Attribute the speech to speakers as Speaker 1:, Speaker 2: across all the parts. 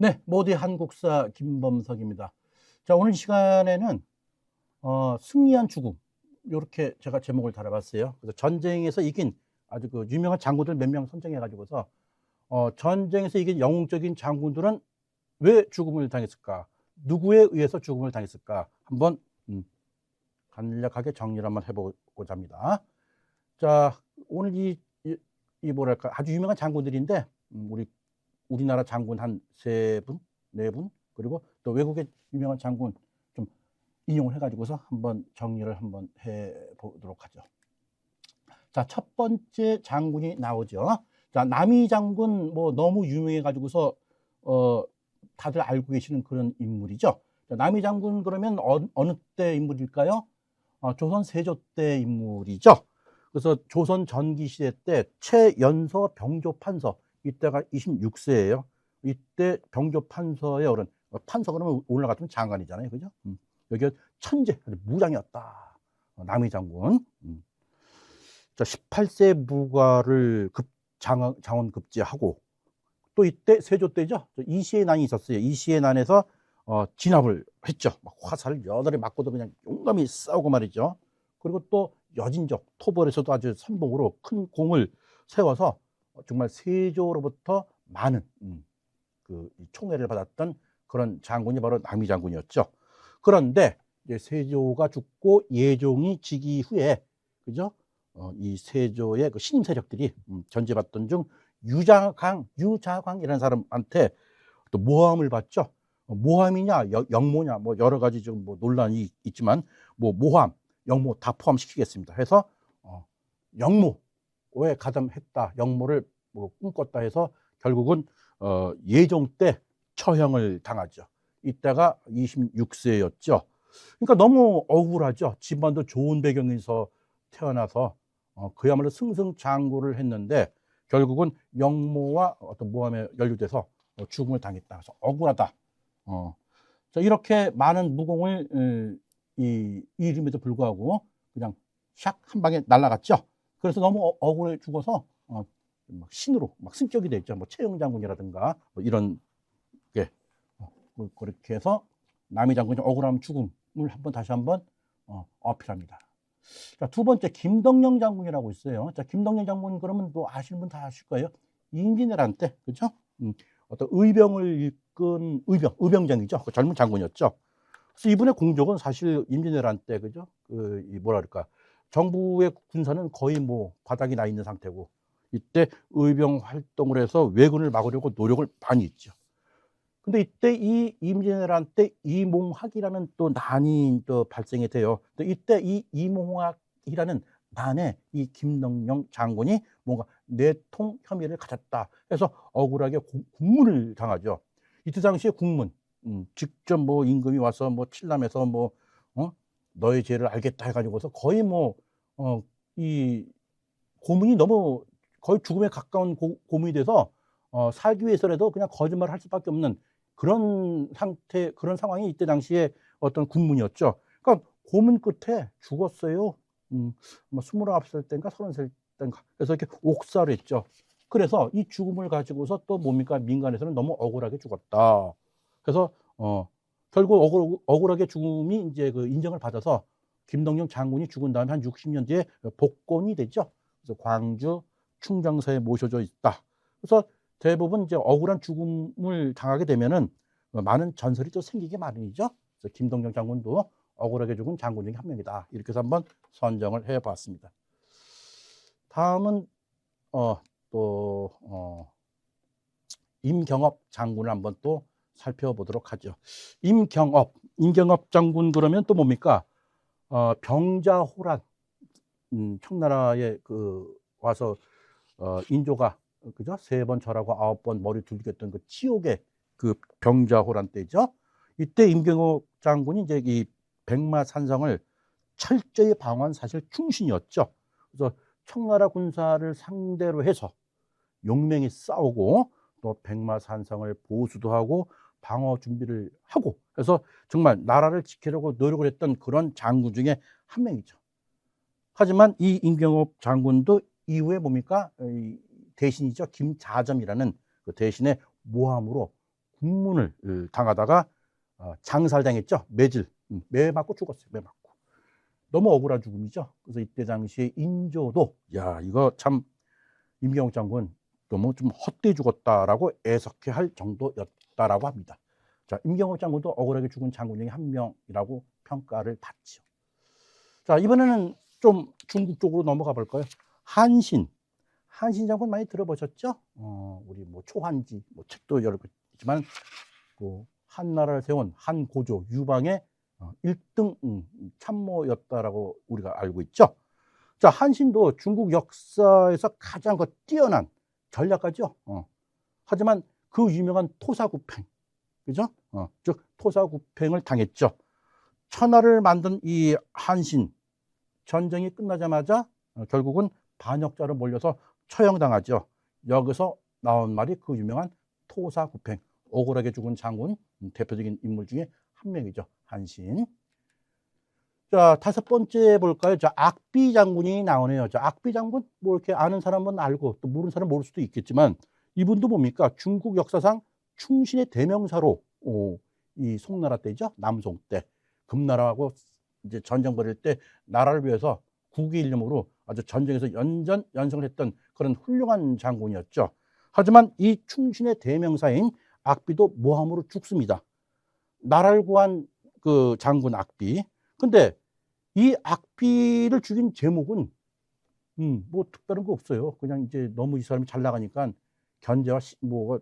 Speaker 1: 네, 모두의 한국사 김범석입니다. 자, 오늘 시간에는 승리한 죽음 요렇게 제가 제목을 달아봤어요. 그래서 전쟁에서 이긴 아주 그 유명한 장군들 몇 명 선정해 가지고서 전쟁에서 이긴 영웅적인 장군들은 왜 죽음을 당했을까? 누구에 의해서 죽음을 당했을까? 한번 간략하게 정리를 한번 해보고자 합니다. 자, 오늘 이 뭐랄까 아주 유명한 장군들인데 우리나라 장군 한 세 분, 네 분, 그리고 또 외국의 유명한 장군 좀 인용을 해가지고서 한번 정리를 한번 해보도록 하죠. 자, 첫 번째 장군이 나오죠. 자, 남이 장군 뭐 너무 유명해가지고서 다들 알고 계시는 그런 인물이죠. 자, 남이 장군 그러면 어느 때 인물일까요? 조선 세조 때 인물이죠. 그래서 조선 전기 시대 때 최연서 병조 판서, 이때가 26세예요. 이때 병조 판서에 오른, 판서 그러면 오늘 같으면 장관이잖아요, 그죠? 여기 천재 무장이었다, 남이 장군. 자, 18세 무과를 장원 급제하고, 또 이때 세조 때죠. 이시의 난이 있었어요. 이시의 난에서 진압을 했죠. 막 화살을 여덟에 맞고도 그냥 용감히 싸우고 말이죠. 그리고 또 여진족 토벌에서도 아주 선봉으로 큰 공을 세워서 정말 세조로부터 많은 그 총애를 받았던 그런 장군이 바로 남이 장군이었죠. 그런데 이제 세조가 죽고 예종이 지기 후에, 그죠? 이 세조의 그 신임 세력들이 견제받던 중 유자광이라는 사람한테 또 모함을 받죠. 모함이냐 영모냐 뭐 여러 가지 좀 뭐 논란이 있지만 뭐 모함, 영모 다 포함시키겠습니다. 해서 영모에 가담했다, 영모를 뭐 꿈꿨다 해서 결국은 예종 때 처형을 당하죠. 이때가 26세였죠. 그러니까 너무 억울하죠. 집안도 좋은 배경에서 태어나서 그야말로 승승장구를 했는데 결국은 영모와 어떤 모함에 연루돼서 죽음을 당했다. 그래서 억울하다. 자, 이렇게 많은 무공을 이름에도 불구하고 그냥 샥 한 방에 날아갔죠. 그래서 너무 억울해 죽어서 막 신으로 막 승격이 됐죠. 뭐 최영 장군이라든가 뭐 이런 게 그렇게 해서 남이 장군이 억울한 죽음을 다시 한번 어필합니다. 자, 두 번째 김덕령 장군이라고 있어요. 자, 김덕령 장군 그러면 또 아시는 분 다 아실 거예요. 임진왜란 때, 그죠? 어떤 의병을 이끈 의병장이죠. 그 젊은 장군이었죠. 그래서 이분의 공적은 사실 임진왜란 때, 그죠? 뭐랄까, 정부의 군사는 거의 뭐 바닥이 나 있는 상태고, 이때 의병 활동을 해서 왜군을 막으려고 노력을 많이 했죠. 근데 이때 이 임진왜란 때 이몽학이라는 또 난이 또 발생이 돼요. 또 이때 이 이몽학이라는 난에 이 김덕령 장군이 뭔가 내통 혐의를 가졌다 해서 억울하게 국문을 당하죠. 이때 당시에 국문, 직접 뭐 임금이 와서 뭐 칠남해서 뭐 너의 죄를 알겠다 해가지고서 거의 뭐 이 고문이 너무 거의 죽음에 가까운 고문이 돼서 살기 위해서라도 그냥 거짓말을 할 수밖에 없는 그런 상태, 그런 상황이 이때 당시에 어떤 군문이었죠. 그러니까 고문 끝에 죽었어요. 뭐 29살 때인가 30살 때인가. 그래서 이렇게 옥사를 했죠. 그래서 이 죽음을 가지고서 또 뭡니까? 민간에서는 너무 억울하게 죽었다. 그래서 결국 억울하게 죽음이 이제 그 인정을 받아서 김덕령 장군이 죽은 다음에 한 60년 뒤에 복권이 되죠. 그래서 광주 충정사에 모셔져 있다. 그래서 대부분 이제 억울한 죽음을 당하게 되면은 많은 전설이 또 생기게 마련이죠. 그래서 김동영 장군도 억울하게 죽은 장군 중에 한 명이다. 이렇게 해서 한번 선정을 해봤습니다. 다음은 임경업 장군을 한번 또 살펴보도록 하죠. 임경업 장군 그러면 또 뭡니까? 병자호란, 청나라에 와서 인조가 그죠? 3번 절하고 9번 머리 둘겼던 그 치욕의 그 병자호란 때죠. 이때 임경옥 장군이 이제 이 백마산성을 철저히 방어한 사실 충신이었죠. 그래서 청나라 군사를 상대로 해서 용맹히 싸우고 또 백마산성을 보수도 하고 방어 준비를 하고 그래서 정말 나라를 지키려고 노력을 했던 그런 장군 중에 한 명이죠. 하지만 이 임경옥 장군도 이후에 뭡니까? 대신이죠. 김자점이라는 그 대신의 모함으로 국문을 당하다가 장살당했죠. 매 맞고 죽었어요. 매 맞고. 너무 억울한 죽음이죠. 그래서 이때 당시에 인조도 야 이거 참 임경욱 장군 너무 좀 헛되이 죽었다라고 애석해 할 정도였다라고 합니다. 자, 임경욱 장군도 억울하게 죽은 장군 중에 한 명이라고 평가를 받죠. 자, 이번에는 좀 중국 쪽으로 넘어가 볼까요? 한신 장군 많이 들어보셨죠? 우리 뭐 초한지 뭐 책도 여러 개 있지만 그 한나라를 세운 한고조 유방의 1등 참모였다라고 우리가 알고 있죠. 자, 한신도 중국 역사에서 가장 뛰어난 전략가죠. 하지만 그 유명한 토사구팽, 그죠? 즉 토사구팽을 당했죠. 천하를 만든 이 한신 전쟁이 끝나자마자 결국은 반역자로 몰려서 처형당하죠. 여기서 나온 말이 그 유명한 토사구팽, 억울하게 죽은 장군 대표적인 인물 중에 한 명이죠. 한신. 자, 다섯 번째 볼까요? 자, 악비 장군이 나오네요. 자, 악비 장군 뭐 이렇게 아는 사람은 알고 또 모르는 사람은 모를 수도 있겠지만 이분도 뭡니까? 중국 역사상 충신의 대명사로 이 송나라 때죠. 남송 때 금나라하고 이제 전쟁 벌일 때 나라를 위해서 국의 일념으로 아주 전쟁에서 연전연승을 했던 그런 훌륭한 장군이었죠. 하지만 이 충신의 대명사인 악비도 모함으로 죽습니다. 나라를 구한 그 장군 악비. 근데 이 악비를 죽인 제목은 뭐 특별한 거 없어요. 그냥 이제 너무 이 사람이 잘 나가니까 견제와 뭐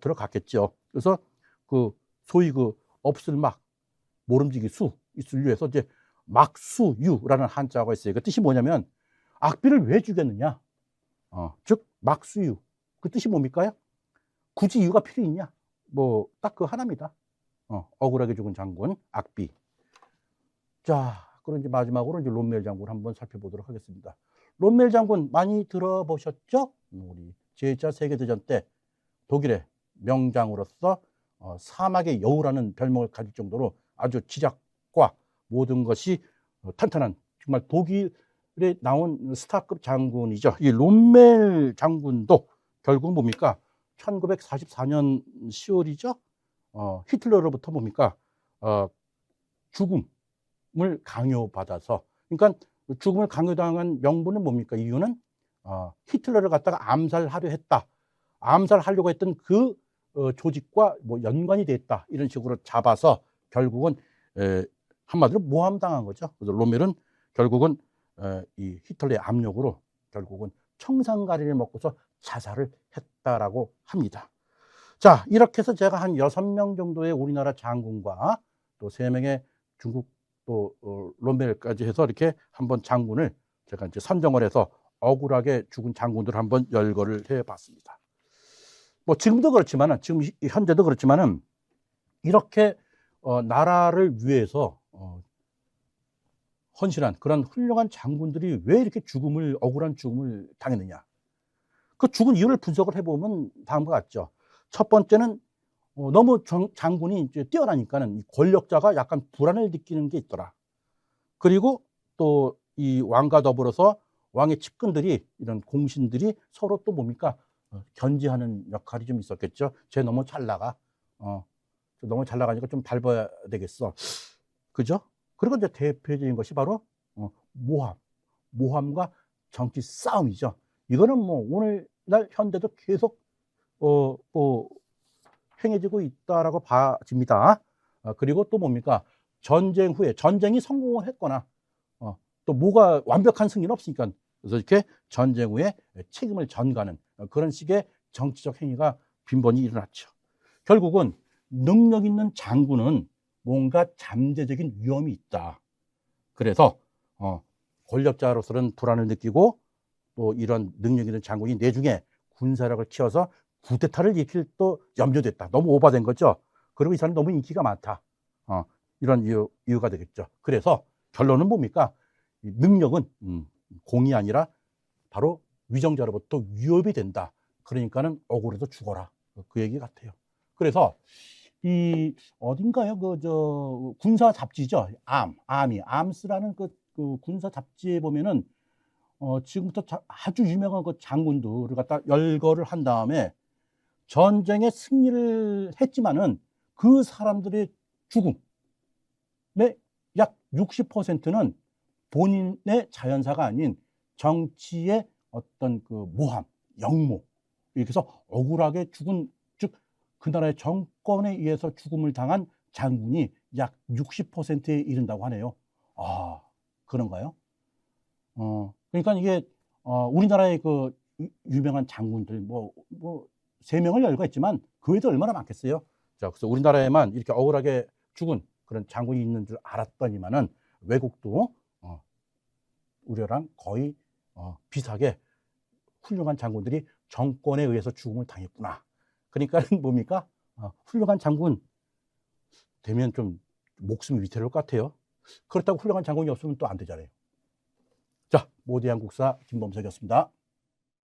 Speaker 1: 들어갔겠죠. 그래서 그 소위 그 없을 막 모름지기 수 이술류에서 이제 막수유라는 한자가 있어요. 그 뜻이 뭐냐면 악비를 왜 죽였느냐? 즉 막수유. 그 뜻이 뭡니까요? 굳이 이유가 필요 있냐? 뭐 딱 그 하나입니다. 억울하게 죽은 장군 악비. 자, 그럼 이제 마지막으로 이제 롬멜 장군 한번 살펴보도록 하겠습니다. 롬멜 장군 많이 들어보셨죠? 우리 제2차 세계대전 때 독일의 명장으로서 사막의 여우라는 별명을 가질 정도로 아주 지략과 모든 것이 탄탄한 정말 독일에 나온 스타급 장군이죠. 이 롬멜 장군도 결국 뭡니까? 1944년 10월이죠. 히틀러로부터 뭡니까? 죽음을 강요받아서, 그러니까 죽음을 강요당한 명분은 뭡니까? 이유는 히틀러를 갖다가 암살하려 했다. 암살하려고 했던 그 조직과 뭐 연관이 됐다. 이런 식으로 잡아서 결국은 한마디로 모함당한 거죠. 그래서 롬멜은 결국은 이 히틀러의 압력으로 결국은 청산가리를 먹고서 자살을 했다라고 합니다. 자, 이렇게 해서 제가 한 6명 정도의 우리나라 장군과 또 3명의 중국 또 롬멜까지 해서 이렇게 한번 장군을 제가 이제 선정을 해서 억울하게 죽은 장군들 한번 열거를 해봤습니다. 뭐 지금도 그렇지만은, 지금 현재도 그렇지만은 이렇게 나라를 위해서 헌신한 그런 훌륭한 장군들이 왜 이렇게 억울한 죽음을 당했느냐? 그 죽은 이유를 분석을 해보면 다음과 같죠. 첫 번째는 너무 장군이 이제 뛰어나니까는 이 권력자가 약간 불안을 느끼는 게 있더라. 그리고 또 이 왕과 더불어서 왕의 측근들이, 이런 공신들이 서로 또 뭡니까? 견제하는 역할이 좀 있었겠죠. 쟤 너무 잘 나가. 너무 잘 나가니까 좀 밟아야 되겠어. 그죠? 그리고 이제 대표적인 것이 바로 모함과 정치 싸움이죠. 이거는 뭐 오늘날 현대도 계속 행해지고 있다라고 봐집니다. 그리고 또 뭡니까? 전쟁 후에 전쟁이 성공을 했거나 또 뭐가 완벽한 승리는 없으니까, 그래서 이렇게 전쟁 후에 책임을 전가하는 그런 식의 정치적 행위가 빈번히 일어났죠. 결국은 능력 있는 장군은 뭔가 잠재적인 위험이 있다. 그래서 권력자로서는 불안을 느끼고 또 이런 능력 있는 장군이 내중에 군사력을 키워서 쿠데타를 일으킬 또 염려도 있다. 너무 오버된 거죠. 그리고 이 사람이 너무 인기가 많다. 이런 이유가 되겠죠. 그래서 결론은 뭡니까? 능력은 공이 아니라 바로 위정자로부터 위협이 된다. 그러니까는 억울해서 죽어라. 그 얘기 같아요. 그래서 이 어딘가요? 군사 잡지죠. 암스라는 그 군사 잡지에 보면은 지금부터 아주 유명한 그 장군들을 갖다 열거를 한 다음에 전쟁에 승리를 했지만은 그 사람들의 죽음의 약 60%는 본인의 자연사가 아닌 정치의 어떤 그 모함, 역모, 이렇게 해서 억울하게 죽은, 즉 그 나라의 정권에 의해서 죽음을 당한 장군이 약 60%에 이른다고 하네요. 아, 그런가요? 그러니까 이게 우리나라의 그 유명한 장군들 뭐 3명을 열거 있지만 그 외에도 얼마나 많겠어요. 자, 그래서 우리나라에만 이렇게 억울하게 죽은 그런 장군이 있는 줄 알았더니만은 외국도 우리랑 거의 비슷하게 훌륭한 장군들이 정권에 의해서 죽음을 당했구나. 그러니까 뭡니까? 훌륭한 장군 되면 좀 목숨이 위태로울 것 같아요. 그렇다고 훌륭한 장군이 없으면 또 안 되잖아요. 자, 모대한국사 김범석이었습니다.